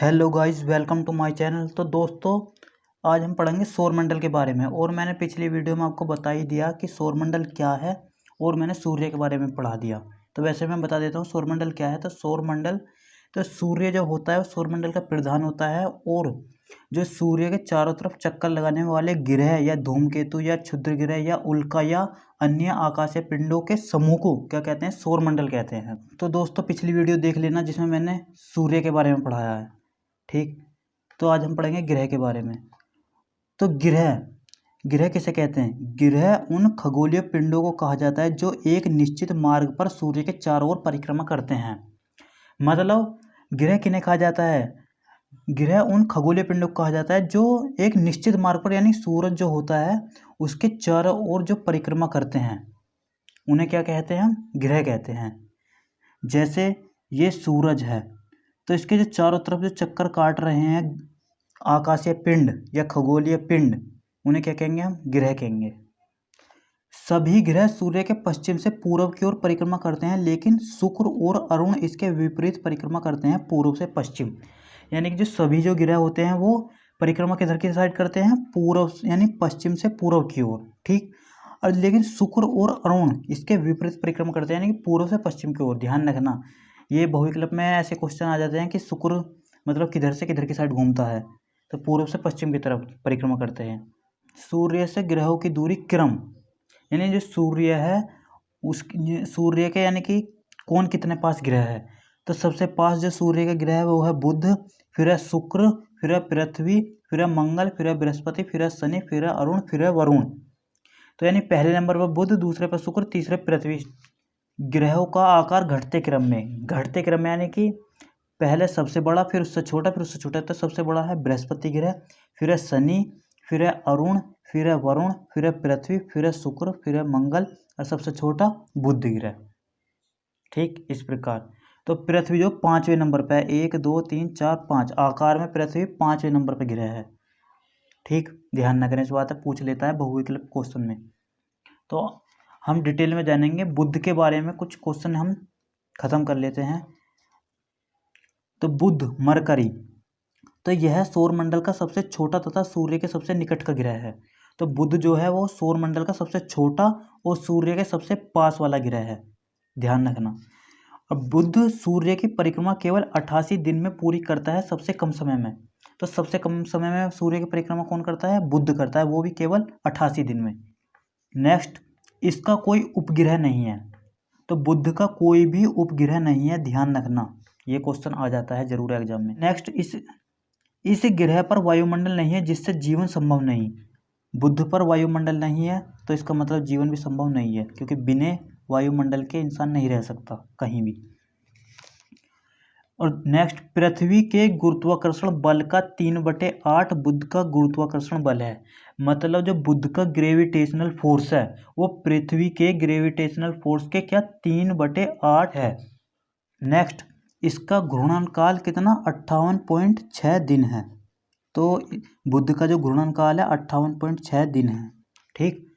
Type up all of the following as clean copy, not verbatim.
Hello guys, welcome to my channel. तो दोस्तों, आज हम पढ़ेंगे सौरमंडल के बारे में। और मैंने पिछली वीडियो में आपको बता ही दिया कि सौरमंडल क्या है और मैंने सूर्य के बारे में पढ़ा दिया। तो वैसे मैं बता देता हूँ सौरमंडल क्या है। तो सौरमंडल, तो सूर्य जो होता है वो सौरमंडल का प्रधान होता है। और जो सूर्य के चारों तरफ चक्कर लगाने वाले ग्रह या धूमकेतु या क्षुद्र ग्रह या उल्का या अन्य आकाशीय पिंडों के समूह को क्या कहते हैं? सौरमंडल कहते हैं। तो दोस्तों, पिछली वीडियो देख लेना जिसमें मैंने सूर्य के बारे में पढ़ाया है। ठीक, तो आज हम पढ़ेंगे ग्रह के बारे में। तो ग्रह ग्रह किसे कहते हैं? ग्रह उन खगोलीय पिंडों को कहा जाता है जो एक निश्चित मार्ग पर सूर्य के चारों ओर परिक्रमा करते हैं। मतलब ग्रह किन्हें कहा जाता है? ग्रह उन खगोलीय पिंडों को कहा जाता है जो एक निश्चित मार्ग पर, यानी सूरज जो होता है उसके चारों ओर जो परिक्रमा करते हैं, उन्हें क्या कहते हैं? हम ग्रह कहते हैं। जैसे ये सूरज है, तो इसके जो चारों तरफ जो चक्कर काट रहे हैं आकाशीय पिंड या खगोलीय पिंड, उन्हें क्या कहेंगे? हम ग्रह कहेंगे। सभी ग्रह सूर्य के पश्चिम से पूर्व की ओर परिक्रमा करते हैं, लेकिन शुक्र और अरुण इसके विपरीत परिक्रमा करते हैं, पूर्व से पश्चिम। यानी कि जो सभी जो ग्रह होते हैं वो परिक्रमा किधर की साइड करते हैं? पूर्व, यानी पश्चिम से पूर्व की ओर। ठीक, और लेकिन शुक्र और अरुण इसके विपरीत परिक्रमा करते हैं, यानी कि पूर्व से पश्चिम की ओर। ध्यान रखना, ये बहुविकल्प में ऐसे क्वेश्चन आ जाते हैं कि शुक्र मतलब किधर से किधर की साइड घूमता है, तो पूर्व से पश्चिम की तरफ परिक्रमा करते हैं। सूर्य से ग्रहों की दूरी क्रम, यानी जो सूर्य है उस सूर्य के यानी कि कौन कितने पास ग्रह है। तो सबसे पास जो सूर्य का ग्रह है वो है बुध, फिर है शुक्र, फिर है पृथ्वी, फिर है मंगल, फिर है बृहस्पति, फिर है शनि, फिर है अरुण, फिर है वरुण। तो यानी पहले नंबर पर बुध, दूसरे पर शुक्र, तीसरे पृथ्वी। ग्रहों का आकार घटते क्रम में, यानी कि पहले सबसे बड़ा, फिर उससे छोटा, फिर उससे छोटा। तो सबसे बड़ा है बृहस्पति ग्रह, फिर है शनि, फिर है अरुण, फिर है वरुण, फिर है पृथ्वी, फिर है शुक्र, फिर है मंगल और सबसे छोटा बुध ग्रह। ठीक, इस प्रकार। तो पृथ्वी जो 5वें नंबर पर है, 1 2 3 4 5 आकार में पृथ्वी 5वें नंबर पर ग्रह है। ठीक, ध्यान न करें, इस बात है पूछ लेता है बहुविकल्प क्वेश्चन में। तो हम डिटेल में जानेंगे बुध के बारे में, कुछ क्वेश्चन हम खत्म कर लेते हैं। तो बुध, मरकरी, तो यह सौरमंडल का सबसे छोटा तथा सूर्य के सबसे निकट का ग्रह है। तो बुध जो है वो सौरमंडल का सबसे छोटा और सूर्य के सबसे पास वाला ग्रह है। ध्यान रखना। और बुध सूर्य की परिक्रमा केवल 88 दिन में पूरी करता है, सबसे कम समय में। तो सबसे कम समय में सूर्य की परिक्रमा कौन करता है? बुध करता है, वो भी केवल 88 दिन में। नेक्स्ट, इसका कोई उपग्रह नहीं है। तो बुध का कोई भी उपग्रह नहीं है, ध्यान रखना, ये क्वेश्चन आ जाता है जरूर एग्जाम में। नेक्स्ट, इस ग्रह पर वायुमंडल नहीं है, जिससे जीवन संभव नहीं। बुध पर वायुमंडल नहीं है तो इसका मतलब जीवन भी संभव नहीं है, क्योंकि बिना वायुमंडल के इंसान नहीं रह सकता कहीं भी। और नेक्स्ट, पृथ्वी के गुरुत्वाकर्षण बल का 3/8 बुध का गुरुत्वाकर्षण बल है। मतलब जो बुध का ग्रेविटेशनल फोर्स है वो पृथ्वी के ग्रेविटेशनल फोर्स के क्या 3/8 है। नेक्स्ट, इसका घूर्णन काल कितना? 58.6 दिन है। तो बुध का जो घूर्णन काल है 58.6 दिन है। ठीक,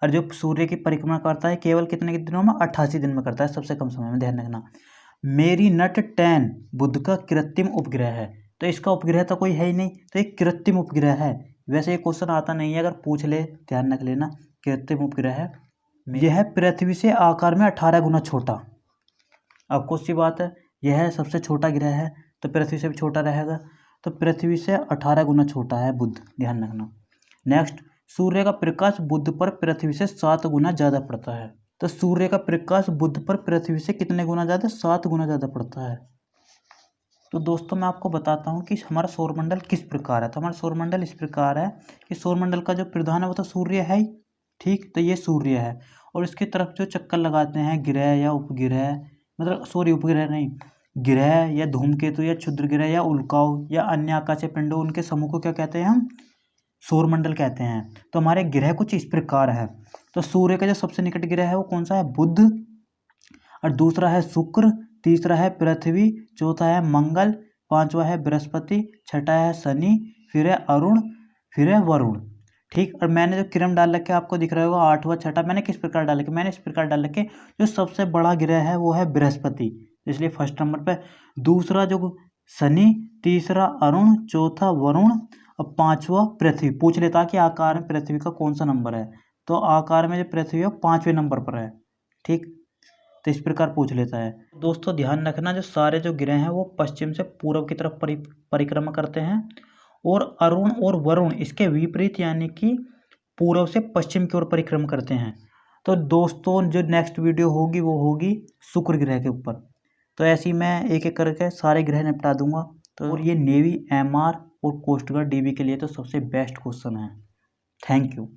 और जो सूर्य की परिक्रमा करता है केवल कितने दिनों में? 88 दिन में करता है, सबसे कम समय में। ध्यान रखना। मेरीनट 10 बुध का कृत्रिम उपग्रह है। तो इसका उपग्रह तो कोई है ही नहीं, तो एक कृत्रिम उपग्रह है। वैसे ये क्वेश्चन आता नहीं है, अगर पूछ ले ध्यान रख लेना, कृत्रिम उपग्रह है। यह पृथ्वी से आकार में 18 गुना छोटा। अब कुछ सी बात है, यह सबसे छोटा ग्रह है तो पृथ्वी से भी छोटा रहेगा। तो पृथ्वी से 18 गुना छोटा है बुध, ध्यान रखना। नेक्स्ट, सूर्य का प्रकाश बुध पर पृथ्वी से 7 गुना ज़्यादा पड़ता है। तो सूर्य का प्रकाश बुध पर पृथ्वी से कितने गुना ज़्यादा? 7 गुना ज़्यादा पड़ता है। तो दोस्तों, मैं आपको बताता हूँ कि हमारा सौरमंडल किस प्रकार है। तो हमारा सौरमंडल इस प्रकार है कि सौरमंडल का जो प्रधान है वो तो सूर्य है ही। ठीक, तो ये सूर्य है और इसकी तरफ जो चक्कर लगाते हैं ग्रह या उपग्रह, मतलब सॉरी उपग्रह नहीं, ग्रह या धूमकेतु या क्षुद्र ग्रह या उल्काओं या अन्य आकाशीय पिंडों, उनके समूह को क्या कहते हैं? हम सौरमंडल कहते हैं। तो हमारे ग्रह कुछ इस प्रकार है। तो सूर्य का जो सबसे निकट ग्रह है वो कौन सा है? बुध, और दूसरा है शुक्र, तीसरा है पृथ्वी, चौथा है मंगल, पांचवा है बृहस्पति, छठा है शनि, फिर है अरुण, फिर है वरुण। ठीक, और मैंने जो क्रम डाल रखे आपको दिख रहा होगा 8वां 6ठा, मैंने किस प्रकार डाल रखे? मैंने इस प्रकार डाल रखे, जो सबसे बड़ा ग्रह है वो है बृहस्पति, इसलिए फर्स्ट नंबर पे। दूसरा जो शनि, तीसरा अरुण, चौथा वरुण और पांचवा पृथ्वी। पूछ लेता कि आकार में पृथ्वी का कौन सा नंबर है, तो आकार में जो पृथ्वी है 5वें नंबर पर है। ठीक, तो इस प्रकार पूछ लेता है। दोस्तों ध्यान रखना, जो सारे जो ग्रह हैं वो पश्चिम से पूर्व की तरफ परिक्रमा करते हैं, और अरुण और वरुण इसके विपरीत यानी कि पूर्व से पश्चिम की ओर परिक्रमा करते हैं। तो दोस्तों जो नेक्स्ट वीडियो होगी वो होगी शुक्र ग्रह के ऊपर। तो ऐसे ही मैं एक एक करके सारे ग्रह निपटा दूंगा। तो और ये नेवी, एमआर और कोस्ट गार्ड, डीबी के लिए तो सबसे बेस्ट क्वेश्चन है। Thank you.